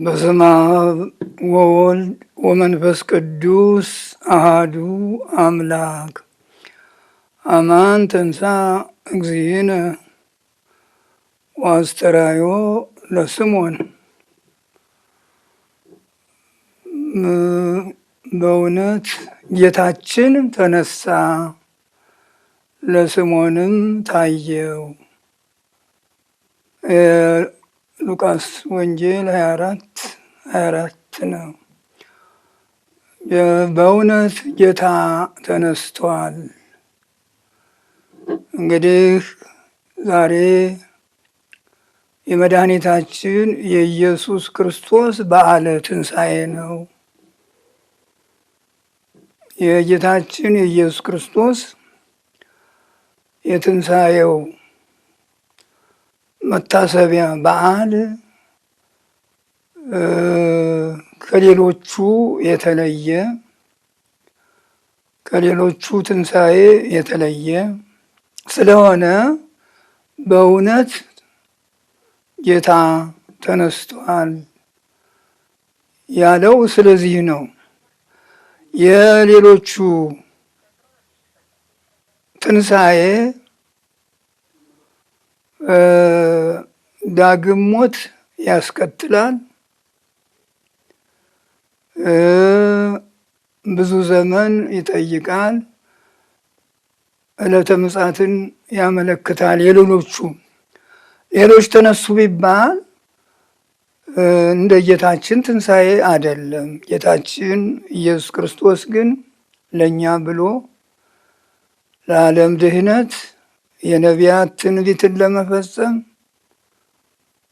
በስመ አብ ወወልድ ወመንፈስ ቅዱስ አሐዱ አምላክ አማን ተንሥአ እግዚእነ ወአስተርአዮ ለስምዖን። በእውነት ጌታችን ተነሳ፣ ለስምዖንም ታየው። ሉቃስ ወንጌል 24 ነው። በእውነት ጌታ ተነስቷል። እንግዲህ ዛሬ የመድኃኒታችን የኢየሱስ ክርስቶስ በዓለ ትንሣኤ ነው። የጌታችን የኢየሱስ ክርስቶስ የትንሣኤው መታሰቢያ በዓል ከሌሎቹ የተለየ ከሌሎቹ ትንሣኤ የተለየ ስለሆነ በእውነት ጌታ ተነስቷል ያለው ስለዚህ ነው። የሌሎቹ ትንሣኤ ዳግም ሞት ያስከትላል። ብዙ ዘመን ይጠይቃል። ዕለተ ምጽአትን ያመለክታል። ሌሎች ተነሱ ቢባል እንደ ጌታችን ትንሣኤ አይደለም። ጌታችን ኢየሱስ ክርስቶስ ግን ለእኛ ብሎ ለዓለም ድህነት የነቢያት ትንቢትን ለመፈጸም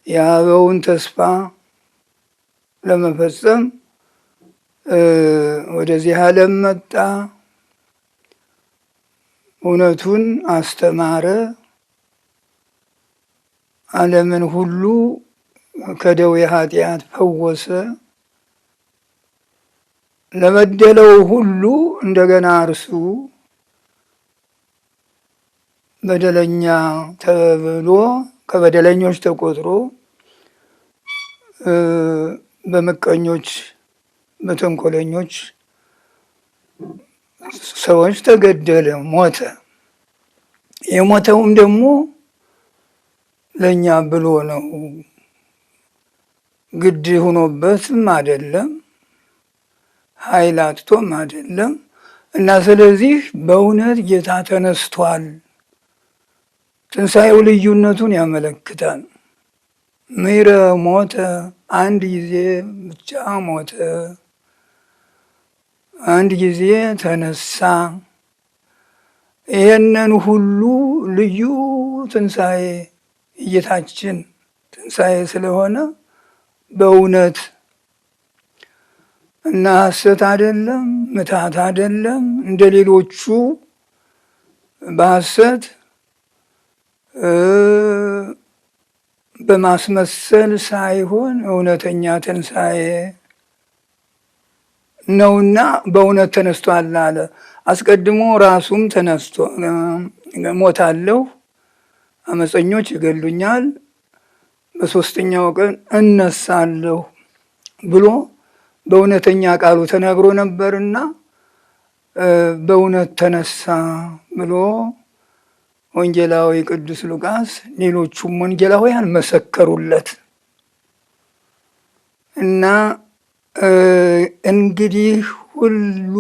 የአበውን ተስፋ ለመፈጸም ወደዚህ ዓለም መጣ። እውነቱን አስተማረ። ዓለምን ሁሉ ከደዌ ኃጢአት ፈወሰ። ለበደለው ሁሉ እንደገና እርሱ በደለኛ ተብሎ ከበደለኞች ተቆጥሮ በምቀኞች በተንኮለኞች ሰዎች ተገደለ፣ ሞተ። የሞተውም ደግሞ ለእኛ ብሎ ነው። ግድ ሆኖበትም አይደለም፣ ኃይል አጥቶም አይደለም። እና ስለዚህ በእውነት ጌታ ተነስቷል። ትንሣኤው ልዩነቱን ያመለክታል። ምሕረ ሞተ፣ አንድ ጊዜ ብቻ ሞተ፣ አንድ ጊዜ ተነሳ። ይህንን ሁሉ ልዩ ትንሣኤ የጌታችን ትንሣኤ ስለሆነ በእውነት እና ሐሰት አይደለም፣ ምትሃት አይደለም። እንደ ሌሎቹ በሐሰት በማስመሰል ሳይሆን እውነተኛ ትንሣኤ ነውና በእውነት ተነስቷል አለ። አስቀድሞ ራሱም ተነስቶ ሞታለሁ፣ አመፀኞች ይገሉኛል፣ በሦስተኛው ቀን እነሳለሁ ብሎ በእውነተኛ ቃሉ ተናግሮ ነበርና በእውነት ተነሳ ብሎ ወንጌላዊ ቅዱስ ሉቃስ ሌሎቹም ወንጌላውያን መሰከሩለት። እና እንግዲህ ሁሉ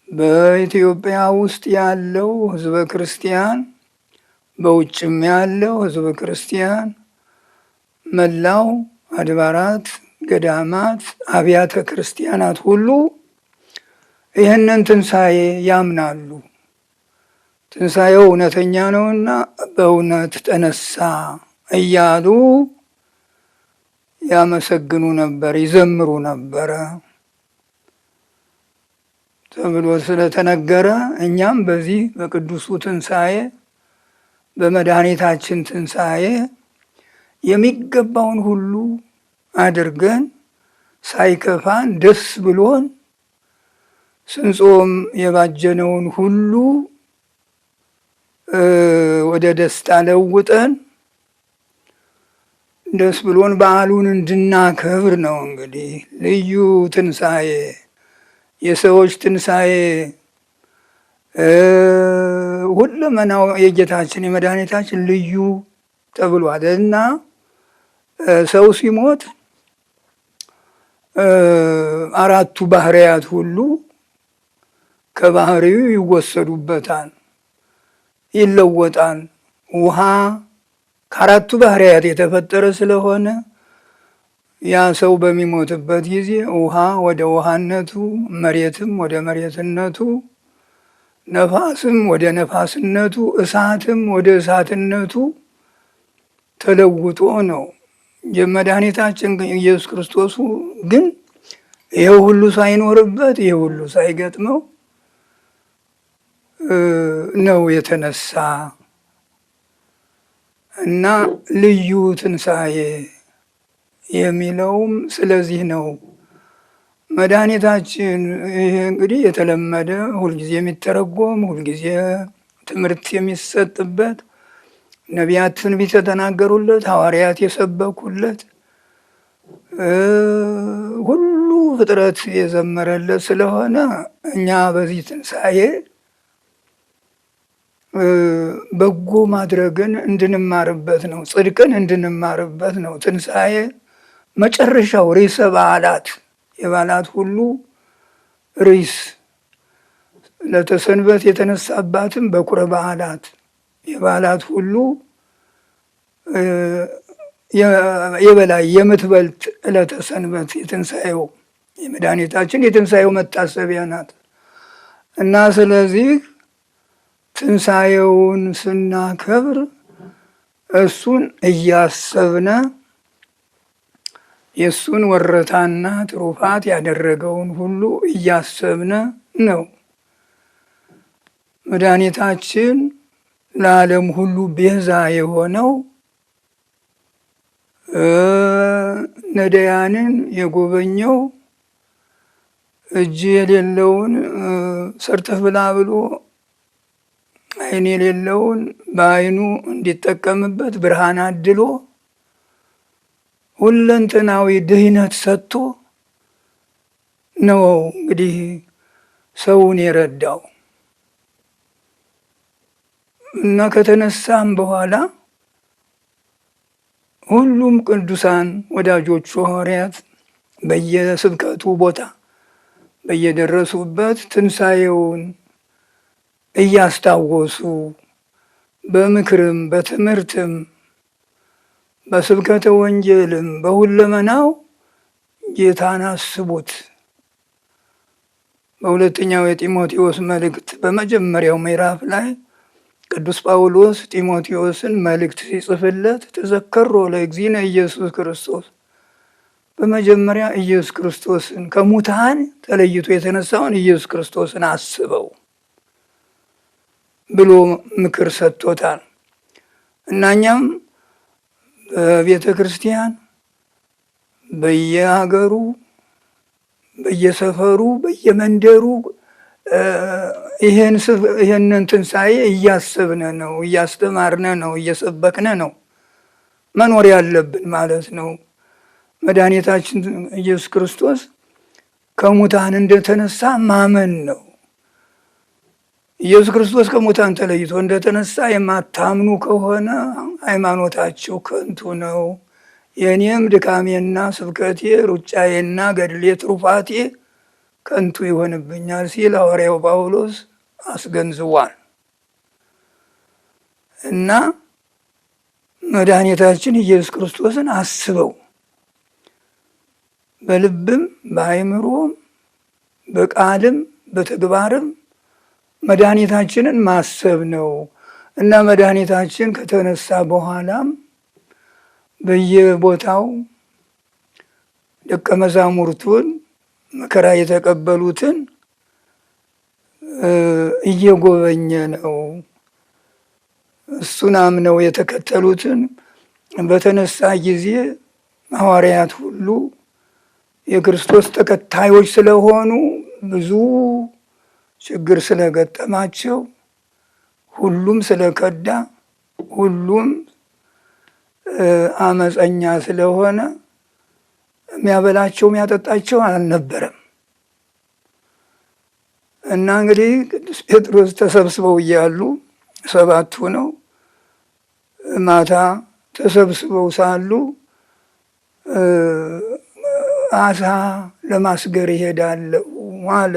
በኢትዮጵያ ውስጥ ያለው ሕዝበ ክርስቲያን፣ በውጭም ያለው ሕዝበ ክርስቲያን፣ መላው አድባራት፣ ገዳማት፣ አብያተ ክርስቲያናት ሁሉ ይህንን ትንሣኤ ያምናሉ። ትንሣኤው እውነተኛ ነውና በእውነት ተነሳ እያሉ ያመሰግኑ ነበር፣ ይዘምሩ ነበረ ተብሎ ስለተነገረ እኛም በዚህ በቅዱሱ ትንሣኤ በመድኃኒታችን ትንሣኤ የሚገባውን ሁሉ አድርገን ሳይከፋን ደስ ብሎን ስንጾም የባጀነውን ሁሉ ወደ ደስታ ለውጠን ደስ ብሎን በዓሉን እንድናከብር ነው። እንግዲህ ልዩ ትንሣኤ፣ የሰዎች ትንሣኤ ሁለመናው የጌታችን የመድኃኒታችን ልዩ ተብሏል እና ሰው ሲሞት አራቱ ባህርያት ሁሉ ከባህሪው ይወሰዱበታል፣ ይለወጣል። ውሃ ከአራቱ ባህርያት የተፈጠረ ስለሆነ ያ ሰው በሚሞትበት ጊዜ ውሃ ወደ ውሃነቱ፣ መሬትም ወደ መሬትነቱ፣ ነፋስም ወደ ነፋስነቱ፣ እሳትም ወደ እሳትነቱ ተለውጦ ነው። የመድኃኒታችን ኢየሱስ ክርስቶስ ግን ይሄው ሁሉ ሳይኖርበት ይሄ ሁሉ ሳይገጥመው ነው የተነሳ እና ልዩ ትንሣኤ የሚለውም ስለዚህ ነው። መድኃኒታችን ይሄ እንግዲህ የተለመደ ሁልጊዜ የሚተረጎም ሁልጊዜ ትምህርት የሚሰጥበት ነቢያት ትንቢት የተናገሩለት፣ ሐዋርያት የሰበኩለት፣ ሁሉ ፍጥረት የዘመረለት ስለሆነ እኛ በዚህ ትንሣኤ በጎ ማድረግን እንድንማርበት ነው። ጽድቅን እንድንማርበት ነው። ትንሣኤ መጨረሻው ርዕሰ በዓላት፣ የበዓላት ሁሉ ርዕስ ለተሰንበት የተነሳባትም በኩረ በዓላት፣ የበዓላት ሁሉ የበላይ የምትበልጥ ዕለተ ሰንበት የትንሣኤው የመድኃኒታችን የትንሣኤው መታሰቢያ ናት እና ስለዚህ ትንሣኤውን ስናከብር እሱን እያሰብነ የእሱን ወረታና ትሩፋት ያደረገውን ሁሉ እያሰብነ ነው። መድኃኒታችን ለዓለም ሁሉ ቤዛ የሆነው ነዳያንን የጎበኘው እጅ የሌለውን ሰርተህ ብላ ብሎ ዓይን የሌለውን በዓይኑ እንዲጠቀምበት ብርሃን አድሎ ሁለንተናዊ ድህነት ሰጥቶ ነው እንግዲህ ሰውን የረዳው እና ከተነሳም በኋላ ሁሉም ቅዱሳን ወዳጆቹ ሐዋርያት በየስብከቱ ቦታ በየደረሱበት ትንሣኤውን እያስታወሱ በምክርም በትምህርትም በስብከተ ወንጌልም በሁለመናው ጌታን አስቡት። በሁለተኛው የጢሞቴዎስ መልእክት በመጀመሪያው ምዕራፍ ላይ ቅዱስ ጳውሎስ ጢሞቴዎስን መልእክት ሲጽፍለት ተዘከሮ ለእግዚእነ ኢየሱስ ክርስቶስ፣ በመጀመሪያ ኢየሱስ ክርስቶስን ከሙታን ተለይቶ የተነሳውን ኢየሱስ ክርስቶስን አስበው ብሎ ምክር ሰጥቶታል እና እኛም በቤተ ክርስቲያን በየሀገሩ በየሰፈሩ በየመንደሩ ይሄንን ትንሣኤ እያሰብነ ነው፣ እያስተማርነ ነው፣ እየሰበክነ ነው መኖር ያለብን ማለት ነው። መድኃኒታችን ኢየሱስ ክርስቶስ ከሙታን እንደተነሳ ማመን ነው። ኢየሱስ ክርስቶስ ከሙታን ተለይቶ እንደተነሳ የማታምኑ ከሆነ ሃይማኖታችሁ ከንቱ ነው፣ የእኔም ድካሜና ስብከቴ ሩጫዬና ገድሌ ትሩፋቴ ከንቱ ይሆንብኛል ሲል ሐዋርያው ጳውሎስ አስገንዝቧል። እና መድኃኒታችን ኢየሱስ ክርስቶስን አስበው በልብም በአእምሮም በቃልም በተግባርም መድኃኒታችንን ማሰብ ነው እና መድኃኒታችን ከተነሳ በኋላም በየቦታው ደቀ መዛሙርቱን መከራ የተቀበሉትን እየጎበኘ ነው። እሱን አምነው የተከተሉትን በተነሳ ጊዜ ሐዋርያት ሁሉ የክርስቶስ ተከታዮች ስለሆኑ ብዙ ችግር ስለገጠማቸው ሁሉም ስለከዳ ሁሉም አመፀኛ ስለሆነ የሚያበላቸው የሚያጠጣቸው አልነበረም። እና እንግዲህ ቅዱስ ጴጥሮስ ተሰብስበው እያሉ 7 ሆነው ማታ ተሰብስበው ሳሉ አሳ ለማስገር ይሄዳለው አለ።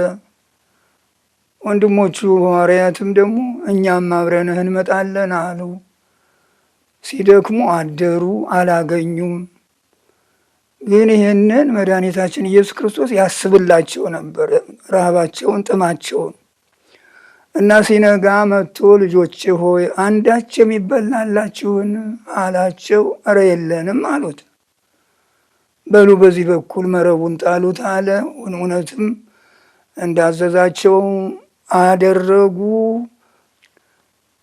ወንድሞቹ ሐዋርያትም ደግሞ እኛም አብረንህ እንመጣለን አሉ። ሲደክሙ አደሩ፣ አላገኙም። ግን ይህንን መድኃኒታችን ኢየሱስ ክርስቶስ ያስብላቸው ነበር ረሃባቸውን፣ ጥማቸውን እና ሲነጋ መጥቶ ልጆቼ ሆይ አንዳች የሚበላላችሁን አላቸው። እረ የለንም አሉት። በሉ በዚህ በኩል መረቡን ጣሉት አለ። እውነትም እንዳዘዛቸው አደረጉ።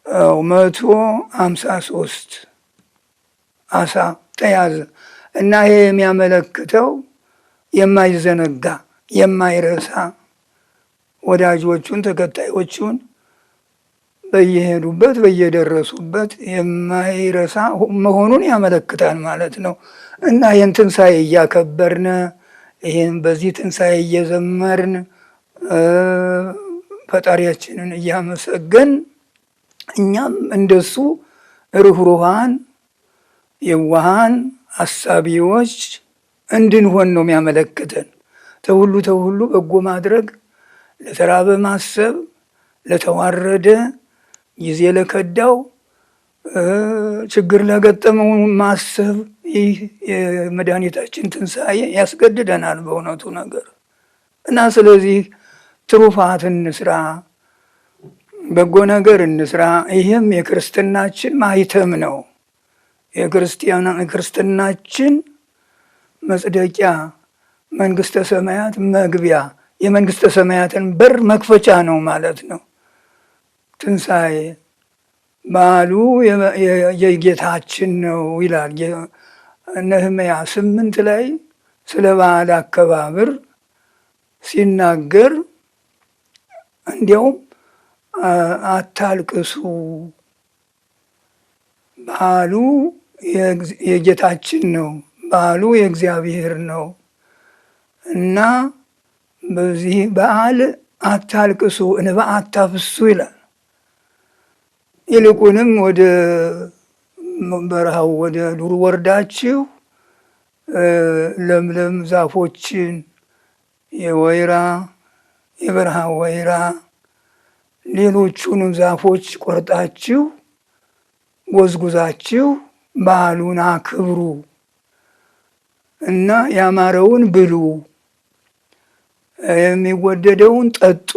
153 አሳ ተያዘ እና ይሄ የሚያመለክተው የማይዘነጋ የማይረሳ ወዳጆቹን ተከታዮቹን በየሄዱበት በየደረሱበት የማይረሳ መሆኑን ያመለክታል ማለት ነው። እና ይህን ትንሣኤ እያከበርን ይህን በዚህ ትንሣኤ እየዘመርን ፈጣሪያችንን እያመሰገን እኛም እንደሱ ርኅሩሃን የዋሃን አሳቢዎች እንድንሆን ነው የሚያመለክተን። ተሁሉ በጎ ማድረግ፣ ለተራበ ማሰብ፣ ለተዋረደ ጊዜ ለከዳው ችግር ለገጠመው ማሰብ ይህ የመድኃኒታችን ትንሣኤ ያስገድደናል በእውነቱ ነገር እና ስለዚህ ትሩፋት እንስራ፣ በጎ ነገር እንስራ። ይህም የክርስትናችን ማኅተም ነው። የክርስትናችን መጽደቂያ፣ መንግሥተ ሰማያት መግቢያ፣ የመንግሥተ ሰማያትን በር መክፈቻ ነው ማለት ነው። ትንሣኤ በዓሉ የጌታችን ነው ይላል ነህምያ 8 ላይ ስለ በዓል አከባበር ሲናገር እንዲያውም አታልቅሱ፣ በዓሉ የጌታችን ነው፣ በዓሉ የእግዚአብሔር ነው እና በዚህ በዓል አታልቅሱ፣ እንባ አታፍሱ ይላል። ይልቁንም ወደ በረሃው ወደ ዱር ወርዳችሁ ለምለም ዛፎችን የወይራ የበረሃ ወይራ ሌሎቹንም ዛፎች ቆርጣችሁ ጎዝጉዛችሁ በዓሉን አክብሩ እና ያማረውን ብሉ፣ የሚወደደውን ጠጡ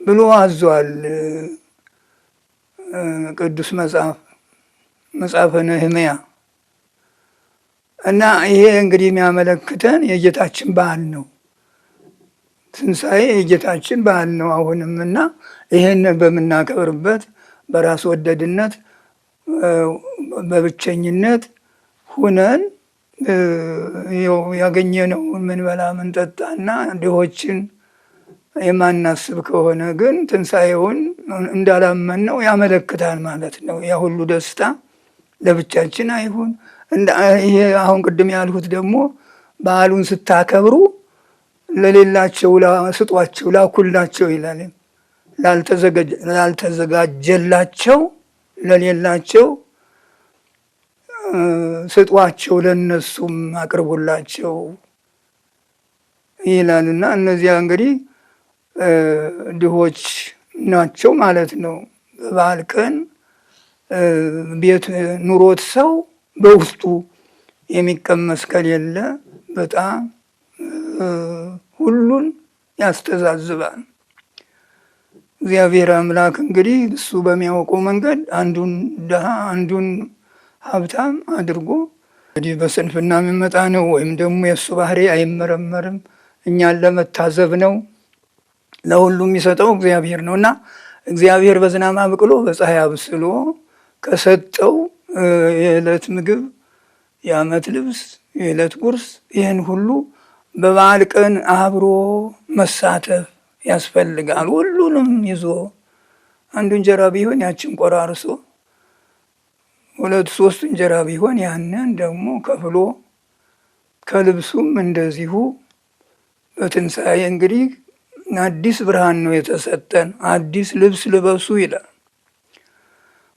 ብሎ አዟል ቅዱስ መጽሐፈ ነህምያ። እና ይሄ እንግዲህ የሚያመለክተን የጌታችን በዓል ነው። ትንሣኤ የጌታችን በዓል ነው አሁንም እና ይህን በምናከብርበት በራስ ወደድነት በብቸኝነት ሁነን ያገኘነውን ምንበላ ምንጠጣና ድሆችን የማናስብ ከሆነ ግን ትንሣኤውን እንዳላመን ነው ያመለክታል ማለት ነው። ያ ሁሉ ደስታ ለብቻችን አይሁን። ይሄ አሁን ቅድም ያልሁት ደግሞ በዓሉን ስታከብሩ ለሌላቸው ስጧቸው፣ ላኩላቸው ይላል። ላልተዘጋጀላቸው ለሌላቸው ስጧቸው፣ ለነሱም አቅርቡላቸው ይላልና እነዚያ እንግዲህ ድሆች ናቸው ማለት ነው። በበዓል ቀን ቤት ኑሮት ሰው በውስጡ የሚቀመስ ከሌለ በጣም ሁሉን ያስተዛዝባል። እግዚአብሔር አምላክ እንግዲህ እሱ በሚያውቀው መንገድ አንዱን ድሃ አንዱን ሀብታም አድርጎ እንግዲህ በስንፍና የሚመጣ ነው ወይም ደግሞ የእሱ ባህሪ አይመረመርም፣ እኛን ለመታዘብ ነው። ለሁሉም የሚሰጠው እግዚአብሔር ነው እና እግዚአብሔር በዝናብ አብቅሎ በፀሐይ አብስሎ ከሰጠው የዕለት ምግብ፣ የዓመት ልብስ፣ የዕለት ጉርስ ይህን ሁሉ በበዓል ቀን አብሮ መሳተፍ ያስፈልጋል። ሁሉንም ይዞ አንዱ እንጀራ ቢሆን ያችን ቆራርሶ 2 3 እንጀራ ቢሆን ያንን ደግሞ ከፍሎ ከልብሱም እንደዚሁ በትንሣኤ እንግዲህ አዲስ ብርሃን ነው የተሰጠን። አዲስ ልብስ ልበሱ ይላል።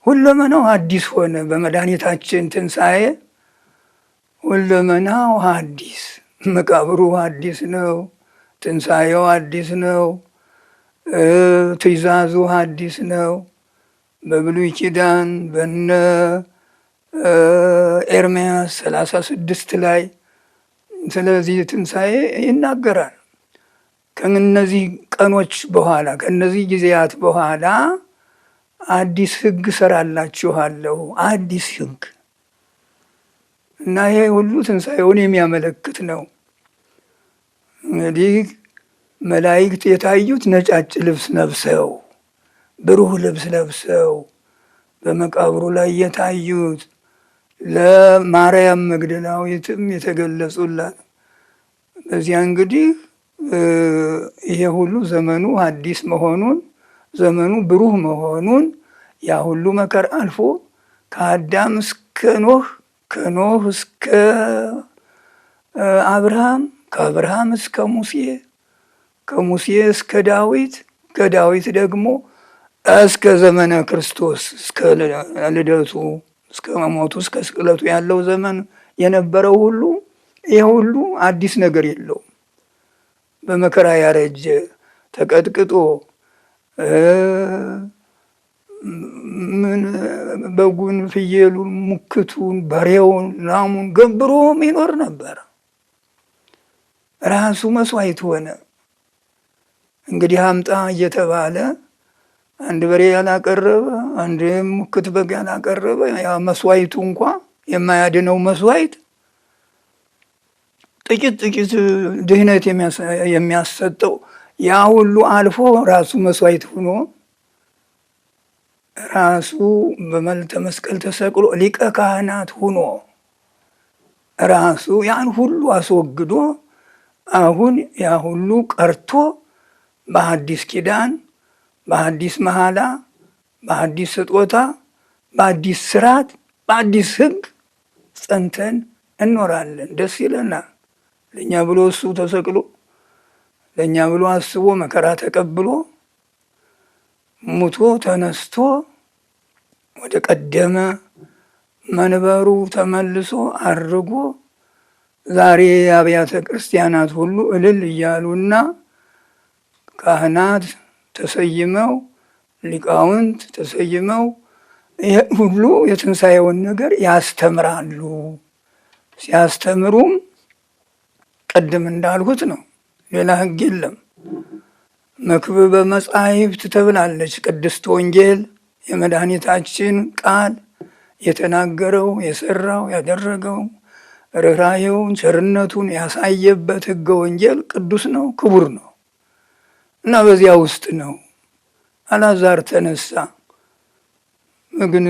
ሁለመናው አዲስ ሆነ። በመድኃኒታችን ትንሣኤ ሁለመናው አዲስ፣ መቃብሩ አዲስ ነው። ትንሣኤው አዲስ ነው። ትእዛዙ አዲስ ነው። በብሉይ ኪዳን በነ ኤርምያስ 36 ላይ ስለዚህ ትንሣኤ ይናገራል። ከእነዚህ ቀኖች በኋላ ከእነዚህ ጊዜያት በኋላ አዲስ ሕግ እሰራላችኋለሁ፣ አዲስ ሕግ እና ይሄ ሁሉ ትንሣኤውን የሚያመለክት ነው። እንግዲህ መላእክት የታዩት ነጫጭ ልብስ ለብሰው ብሩህ ልብስ ለብሰው በመቃብሩ ላይ የታዩት ለማርያም መግደላዊትም የተገለጹላት በዚያ እንግዲህ ይሄ ሁሉ ዘመኑ አዲስ መሆኑን ዘመኑ ብሩህ መሆኑን ያ ሁሉ መከራ አልፎ ከአዳም እስከ ኖህ ከኖህ እስከ አብርሃም ከአብርሃም እስከ ሙሴ ከሙሴ እስከ ዳዊት ከዳዊት ደግሞ እስከ ዘመነ ክርስቶስ እስከ ልደቱ እስከ መሞቱ እስከ ስቅለቱ ያለው ዘመን የነበረው ሁሉ ይህ ሁሉ አዲስ ነገር የለውም። በመከራ ያረጀ ተቀጥቅጦ በጉን፣ ፍየሉን፣ ሙክቱን፣ በሬውን፣ ላሙን ገብሮ ይኖር ነበር። ራሱ መስዋዕት ሆነ። እንግዲህ አምጣ እየተባለ አንድ በሬ ያላቀረበ አንድ ሙክት በግ ያላቀረበ ያ መስዋዕቱ እንኳ የማያድነው መስዋዕት ጥቂት ድህነት የሚያሰጠው ያ ሁሉ አልፎ ራሱ መስዋዕት ሆኖ ራሱ በመልዕልተ መስቀል ተሰቅሎ ሊቀ ካህናት ሆኖ ራሱ ያን ሁሉ አስወግዶ አሁን ያ ሁሉ ቀርቶ በአዲስ ኪዳን በአዲስ መሐላ በአዲስ ስጦታ በአዲስ ስርዓት በአዲስ ሕግ ጸንተን እንኖራለን። ደስ ይለናል። ለእኛ ብሎ እሱ ተሰቅሎ ለእኛ ብሎ አስቦ መከራ ተቀብሎ ሙቶ ተነስቶ ወደ ቀደመ መንበሩ ተመልሶ አርጎ ዛሬ የአብያተ ክርስቲያናት ሁሉ እልል እያሉና ካህናት ተሰይመው ሊቃውንት ተሰይመው ይህ ሁሉ የትንሣኤውን ነገር ያስተምራሉ። ሲያስተምሩም ቅድም እንዳልሁት ነው፣ ሌላ ሕግ የለም። መክብበ መጻሕፍት ተብላለች ቅድስት ወንጌል። የመድኃኒታችን ቃል የተናገረው የሰራው ያደረገው ርኅራኄውን ቸርነቱን ያሳየበት ሕገ ወንጌል ቅዱስ ነው፣ ክቡር ነው እና በዚያ ውስጥ ነው አልዓዛር ተነሳ። ግን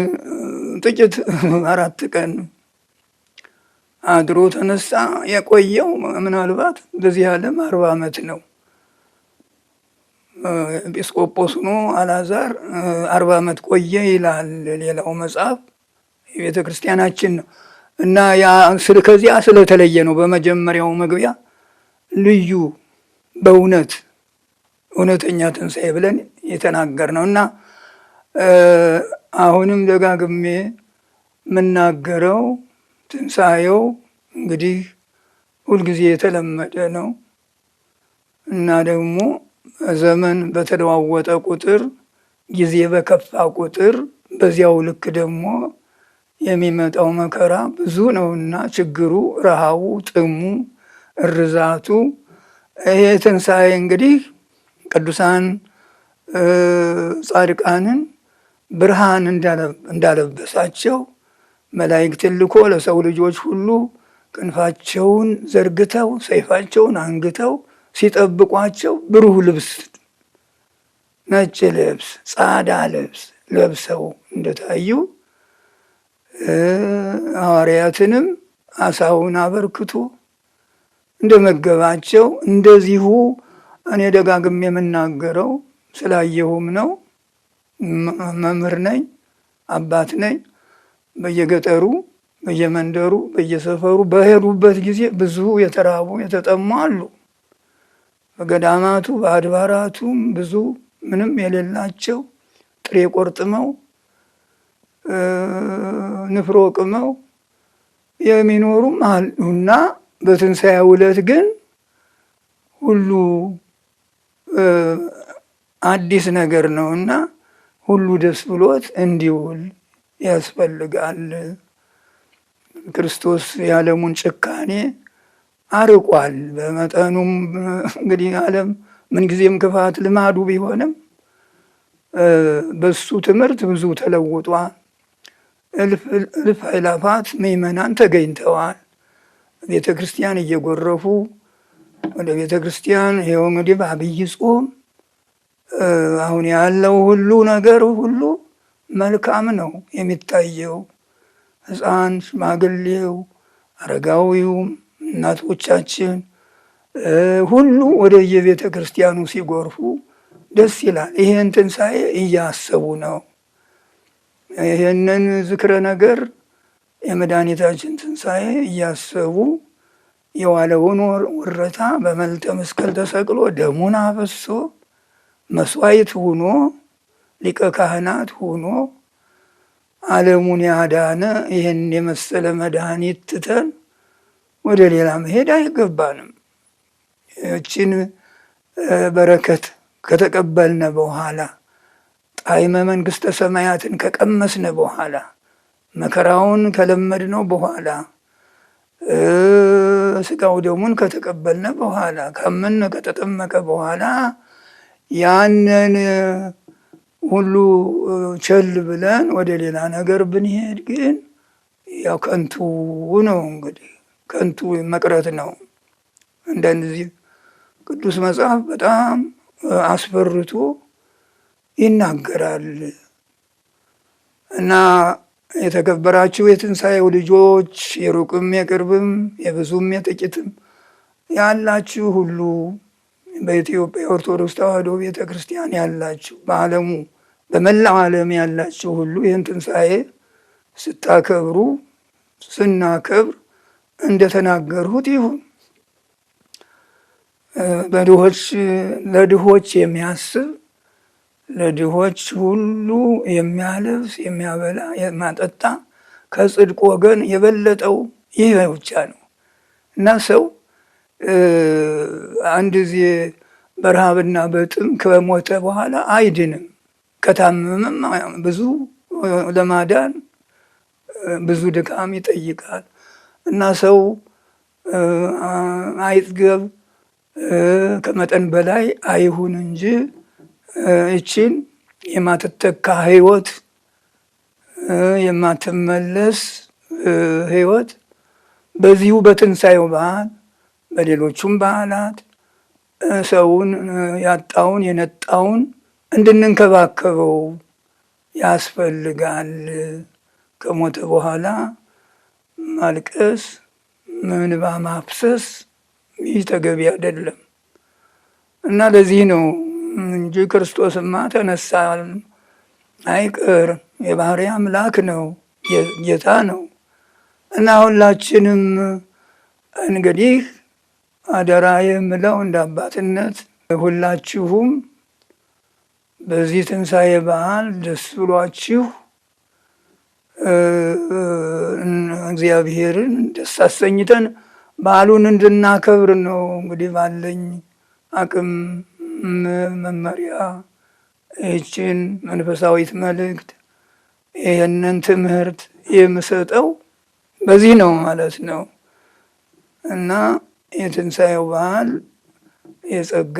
ጥቂት 4 ቀን አድሮ ተነሳ። የቆየው ምናልባት በዚህ ዓለም 40 ዓመት ነው። ኤጲስቆጶስ ሆኖ አልዓዛር 40 ዓመት ቆየ ይላል ሌላው መጽሐፍ የቤተ ክርስቲያናችን ነው እና ከዚያ ስለተለየ ነው በመጀመሪያው መግቢያ ልዩ በእውነት እውነተኛ ትንሣኤ ብለን የተናገር ነው እና አሁንም ደጋግሜ የምናገረው ትንሣኤው እንግዲህ ሁልጊዜ የተለመደ ነው እና ደግሞ ዘመን በተለዋወጠ ቁጥር ጊዜ በከፋ ቁጥር በዚያው ልክ ደግሞ የሚመጣው መከራ ብዙ ነውና ችግሩ፣ ረሃቡ፣ ጥሙ፣ እርዛቱ ይሄ ትንሣኤ እንግዲህ ቅዱሳን ጻድቃንን ብርሃን እንዳለበሳቸው መላእክትን ልኮ ለሰው ልጆች ሁሉ ክንፋቸውን ዘርግተው ሰይፋቸውን አንግተው ሲጠብቋቸው ብሩህ ልብስ፣ ነጭ ልብስ፣ ጻዳ ልብስ ለብሰው እንደታዩ ሐዋርያትንም አሳውን አበርክቶ እንደመገባቸው እንደዚሁ እኔ ደጋግሜ የምናገረው ስላየሁም ነው። መምህር ነኝ፣ አባት ነኝ። በየገጠሩ በየመንደሩ በየሰፈሩ በሄዱበት ጊዜ ብዙ የተራቡ የተጠሙ አሉ። በገዳማቱ በአድባራቱም ብዙ ምንም የሌላቸው ጥሬ ቆርጥመው ንፍሮ ቅመው የሚኖሩም አሉና በትንሣኤው ዕለት ግን ሁሉ አዲስ ነገር ነውና ሁሉ ደስ ብሎት እንዲውል ያስፈልጋል። ክርስቶስ የዓለሙን ጭካኔ አርቋል። በመጠኑም እንግዲህ ዓለም ምንጊዜም ክፋት ልማዱ ቢሆንም በሱ ትምህርት ብዙ ተለውጧል። እልፍ አእላፋት ምዕመናን ተገኝተዋል። ቤተ ክርስቲያን እየጎረፉ ወደ ቤተ ክርስቲያን ይኸው እንግዲህ በአብይ ጾም አሁን ያለው ሁሉ ነገር ሁሉ መልካም ነው የሚታየው። ሕፃን፣ ሽማግሌው፣ አረጋዊውም፣ እናቶቻችን ሁሉ ወደ የቤተ ክርስቲያኑ ሲጎርፉ ደስ ይላል። ይሄን ትንሣኤ እያሰቡ ነው። ይህንን ዝክረ ነገር የመድኃኒታችን ትንሣኤ እያሰቡ የዋለውን ወረታ በመልተ መስቀል ተሰቅሎ ደሙን አፈሶ መስዋዕት ሆኖ ሊቀ ካህናት ሆኖ ዓለሙን ያዳነ ይህን የመሰለ መድኃኒት ትተን ወደ ሌላ መሄድ አይገባንም። ይህችን በረከት ከተቀበልነ በኋላ ጣዕመ መንግሥተ ሰማያትን ከቀመስነ በኋላ መከራውን ከለመድነው በኋላ ስጋው ደሙን ከተቀበልነ በኋላ ካመነ ከተጠመቀ በኋላ ያንን ሁሉ ቸል ብለን ወደ ሌላ ነገር ብንሄድ ግን ያው ከንቱ ነው። እንግዲህ ከንቱ መቅረት ነው። እንደዚህ ቅዱስ መጽሐፍ በጣም አስፈርቶ ይናገራል እና የተከበራችሁ የትንሣኤው ልጆች የሩቅም የቅርብም የብዙም የጥቂትም ያላችሁ ሁሉ በኢትዮጵያ ኦርቶዶክስ ተዋሕዶ ቤተ ክርስቲያን ያላችሁ በዓለሙ በመላው ዓለም ያላችሁ ሁሉ ይህን ትንሣኤ ስታከብሩ ስናከብር እንደተናገርሁት ይሁን። ለድሆች የሚያስብ ለድሆች ሁሉ የሚያለብስ የሚያበላ የሚያጠጣ ከጽድቅ ወገን የበለጠው ይህ ብቻ ነው እና ሰው አንድ ጊዜ በረሃብና በጥም ከሞተ በኋላ አይድንም። ከታመመም ብዙ ለማዳን ብዙ ድካም ይጠይቃል እና ሰው አይጥገብ ከመጠን በላይ አይሁን እንጂ እችን የማትተካ ሕይወት የማትመለስ ሕይወት በዚሁ በትንሣኤው በዓል በሌሎቹም በዓላት ሰውን ያጣውን የነጣውን እንድንንከባከበው ያስፈልጋል። ከሞተ በኋላ ማልቀስ፣ እንባ ማፍሰስ ይህ ተገቢ አይደለም እና ለዚህ ነው እንጂ ክርስቶስማ ተነሳ አይቀር የባህሪ አምላክ ነው፣ ጌታ ነው እና ሁላችንም እንግዲህ አደራ የምለው እንደ አባትነት ሁላችሁም በዚህ ትንሣኤ በዓል ደስ ብሏችሁ እግዚአብሔርን ደስ አሰኝተን በዓሉን እንድናከብር ነው እንግዲህ ባለኝ አቅም መመሪያ ይህችን መንፈሳዊት መልእክት ይህንን ትምህርት የምሰጠው በዚህ ነው ማለት ነው እና የትንሣኤው በዓል የጸጋ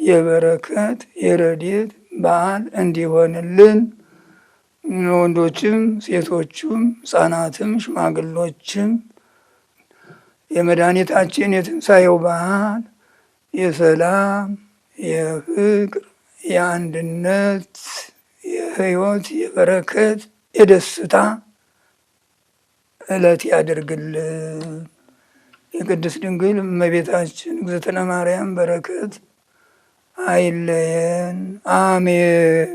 የበረከት የረድኤት በዓል እንዲሆንልን ወንዶችም ሴቶችም ሕፃናትም ሽማግሎችም የመድኃኒታችን የትንሣኤው በዓል የሰላም የፍቅር የአንድነት የሕይወት የበረከት የደስታ ዕለት ያድርግልን። የቅድስት ድንግል እመቤታችን እግዝእትነ ማርያም በረከት አይለየን። አሜን።